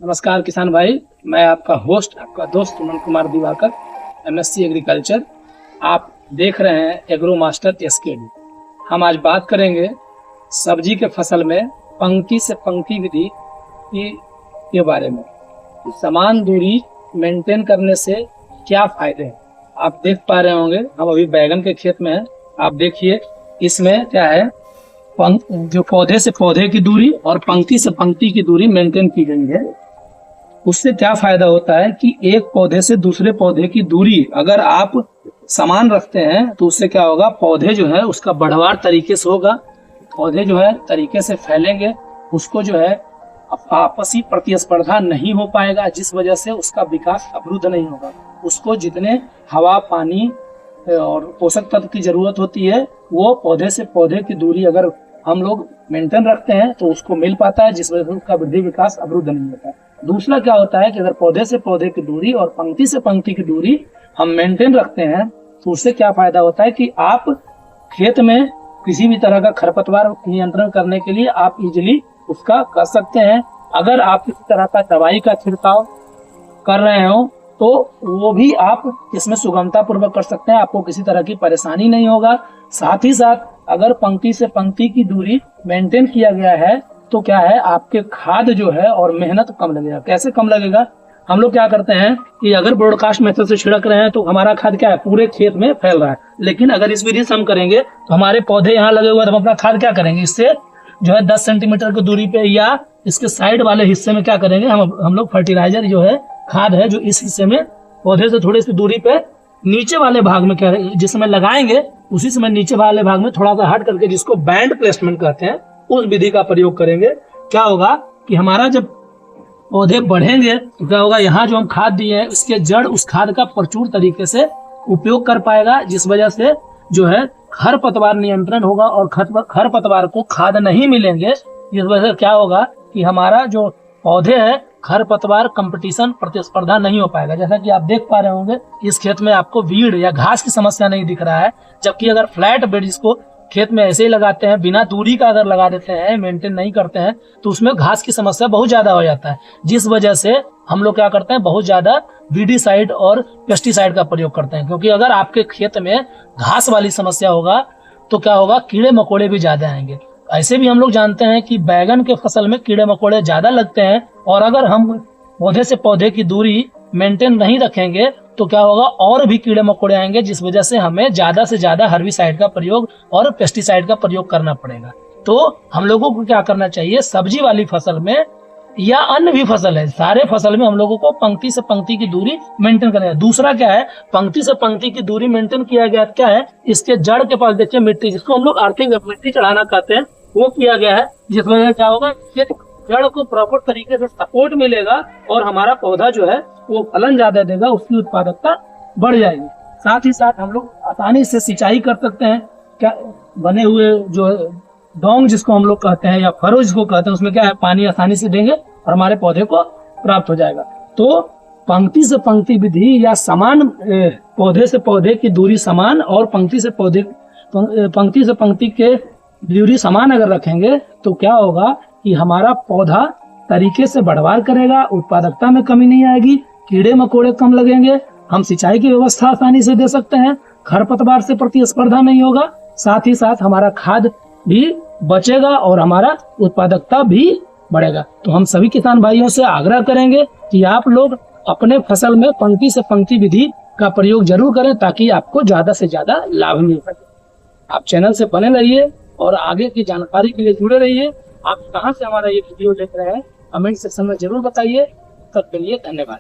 नमस्कार किसान भाई, मैं आपका होस्ट, आपका दोस्त सुमन कुमार दिवाकर, MSc एग्रीकल्चर। आप देख रहे हैं एग्रो मास्टर SKD। हम आज बात करेंगे सब्जी के फसल में पंक्ति से पंक्ति विधि के बारे में। समान दूरी मेंटेन करने से क्या फायदे हैं, आप देख पा रहे होंगे। हम अभी बैगन के खेत में हैं। आप देखिए इसमें क्या है, जो पौधे से पौधे की दूरी और पंक्ति से पंक्ति की दूरी मेंटेन की गई है। उससे क्या फायदा होता है कि एक पौधे से दूसरे पौधे की दूरी अगर आप समान रखते हैं तो उससे क्या होगा, पौधे जो है उसका बढ़वार तरीके से होगा, पौधे जो है तरीके से फैलेंगे, उसको जो है आपसी प्रतिस्पर्धा नहीं हो पाएगा, जिस वजह से उसका विकास अवरुद्ध नहीं होगा। उसको जितने हवा, पानी और पोषक तत्व की जरूरत होती है वो पौधे से पौधे की दूरी अगर हम लोग मेंटेन रखते हैं तो उसको मिल पाता है, जिस वजह से उसका वृद्धि विकास अवरुद्ध नहीं होता है। दूसरा क्या होता है कि अगर पौधे से पौधे की दूरी और पंक्ति से पंक्ति की दूरी हम मेंटेन रखते हैं तो उससे क्या फायदा होता है कि आप खेत में किसी भी तरह का खरपतवार नियंत्रण करने के लिए आप इजिली उसका कर सकते हैं। अगर आप किसी तरह का दवाई का छिड़काव कर रहे हो तो वो भी आप इसमें सुगमता पूर्वक कर सकते हैं, आपको किसी तरह की परेशानी नहीं होगा। साथ ही साथ अगर पंक्ति से पंक्ति की दूरी मेंटेन किया गया है तो क्या है, आपके खाद जो है और मेहनत कम लगेगा। कैसे कम लगेगा, हम लोग क्या करते हैं कि अगर ब्रॉडकास्ट मेथड से छिड़क रहे हैं तो हमारा खाद क्या है, पूरे खेत में फैल रहा है। लेकिन अगर इस विधि से हम करेंगे तो हमारे पौधे यहाँ लगे हुए हैं, तो हम अपना खाद क्या करेंगे, इससे जो है 10 सेंटीमीटर की दूरी पे या इसके साइड वाले हिस्से में क्या करेंगे, हम लोग फर्टिलाइजर जो है, खाद है जो इस हिस्से में पौधे से थोड़ी सी दूरी पे नीचे वाले भाग में क्या जिसमें लगाएंगे, उसी समय नीचे वाले भाग में थोड़ा सा हट करके, जिसको बैंड प्लेसमेंट कहते हैं, उस विधि का प्रयोग करेंगे। क्या होगा कि हमारा जब पौधे बढ़ेंगे तो क्या होगा, यहाँ जो हम खाद दिए हैं उसके जड़ उस खाद का प्रचुर तरीके से उपयोग कर पाएगा, जिस वजह से जो है खरपतवार नियंत्रण होगा और खरपतवार को खाद नहीं मिलेंगे। इस वजह से क्या होगा कि हमारा जो पौधे हैं खरपतवार कंपटीशन प्रतिस्पर्धा नहीं हो पाएगा। जैसा कि आप देख पा रहे होंगे इस खेत में आपको वीड या घास की समस्या नहीं दिख रहा है, जबकि अगर फ्लैट बेड जिसको खेत में ऐसे ही लगाते हैं, बिना दूरी का अगर लगा देते हैं, मेंटेन नहीं करते हैं, तो उसमें घास की समस्या बहुत ज्यादा हो जाता है, जिस वजह से हम लोग क्या करते हैं, बहुत ज्यादा वीडीसाइड और पेस्टिसाइड का प्रयोग करते हैं। क्योंकि अगर आपके खेत में घास वाली समस्या होगा तो क्या होगा, कीड़े मकोड़े भी ज्यादा आएंगे। ऐसे भी हम लोग जानते हैं कि बैगन के फसल में कीड़े मकोड़े ज्यादा लगते हैं, और अगर हम पौधे से पौधे की दूरी मेंटेन नहीं रखेंगे तो क्या होगा, और भी कीड़े मकोड़े आएंगे, जिस वजह से हमें ज्यादा से ज्यादा हर्बिसाइड का प्रयोग और पेस्टिसाइड का प्रयोग करना पड़ेगा। तो हम लोगों को क्या करना चाहिए, सब्जी वाली फसल में या अन्य भी फसल है, सारे फसल में हम लोगों को पंक्ति से पंक्ति की दूरी मेंटेन करना है। दूसरा क्या है, पंक्ति से पंक्ति की दूरी मेंटेन किया गया क्या है, इसके जड़ के पास देखिए मिट्टी, जिसको हम लोग अर्थिंग मिट्टी चढ़ाना कहते हैं, वो किया गया है, जिस वजह से क्या होगा, जड़ को प्रॉपर तरीके से सपोर्ट मिलेगा और हमारा पौधा जो है वो फलन ज्यादा देगा, उसकी उत्पादकता बढ़ जाएगी। साथ ही साथ हम लोग आसानी से सिंचाई कर सकते हैं। क्या बने हुए जो डोंग जिसको हम लोग कहते हैं या फरो जिसको कहते हैं, उसमें क्या है, पानी आसानी से देंगे और हमारे पौधे को प्राप्त हो जाएगा। तो पंक्ति से पंक्ति विधि या समान पौधे से पौधे की दूरी समान और पंक्ति से पंक्ति के दूरी समान अगर रखेंगे तो क्या होगा कि हमारा पौधा तरीके से बढ़वार करेगा, उत्पादकता में कमी नहीं आएगी, कीड़े मकोड़े कम लगेंगे, हम सिंचाई की व्यवस्था आसानी से दे सकते हैं, खरपतवार से प्रतिस्पर्धा नहीं होगा, साथ ही साथ हमारा खाद भी बचेगा और हमारा उत्पादकता भी बढ़ेगा। तो हम सभी किसान भाइयों से आग्रह करेंगे कि आप लोग अपने फसल में पंक्ति से पंक्ति विधि का प्रयोग जरूर करें, ताकि आपको ज्यादा से ज्यादा लाभ मिल सके। आप चैनल से बने रहिए और आगे की जानकारी के लिए जुड़े रहिए। आप कहाँ से हमारा ये वीडियो देख रहे हैं कमेंट सेक्शन में जरूर बताइए। तब के लिए धन्यवाद।